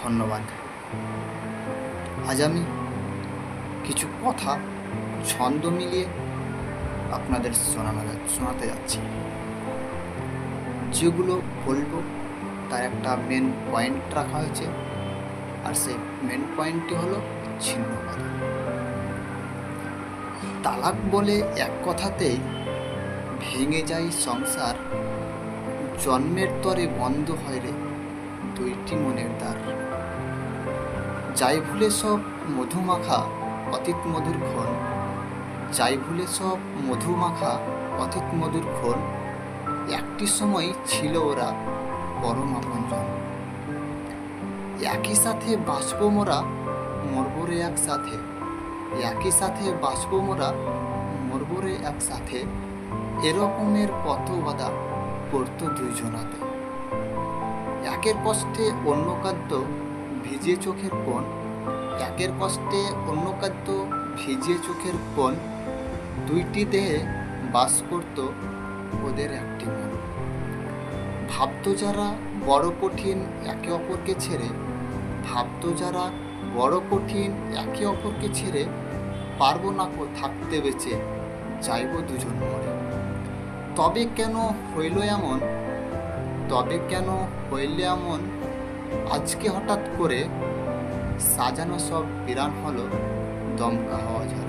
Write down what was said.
ধন্যবাদ। আজ আমি কিছু কথা ছন্দ মিলিয়ে আপনাদের শোনাতে যাচ্ছি। যেগুলো বলবো তার একটা মেন পয়েন্ট রাখা হয়েছে, আর সেই মেন পয়েন্টটি হলো ছিন্ন কথা। তালাক বলে এক কথাতেই ভেঙে যায় সংসার, জন্মের তরে বন্ধ হয় রে দুইটি মনের দ্বার। যাই ভুলে সব মধুমাখা অতীত মধুর ক্ষণ, যাই ভুলে সব মধুমাখা অতীত মধুর ক্ষণ, একটি সময় ছিল ওরা পরম আপনজন। একই সাথে বাঁচব মোরা, মরবো রে একসাথে, একই সাথে বাঁচব মোরা, মরবো রে একসাথে, এরকমের পথ বাঁধা পড়তো দুইজনাতে। একের কষ্টে অন্য কাঁদ্য ভিজে চোখের কোণ, একের কষ্টে অন্য কাঁদ্য ভিজে চোখের কোণ, দুইটি দেহে বাস করত ওদের একটি মন। ভাবতো যারা বড় কঠিন একে অপরকে ছেড়ে, ভাবতো যারা বড় কঠিন একে অপরকে ছেড়ে, পারবো না থাকতে বেঁচে, যাইব দুজন মরে। তবে কেন হইল এমন, তবে কেন হইলে এমন, আজকে হঠাৎ করে সাজানো সব বিরান হলো দমকা হওয়া ঝড়ে।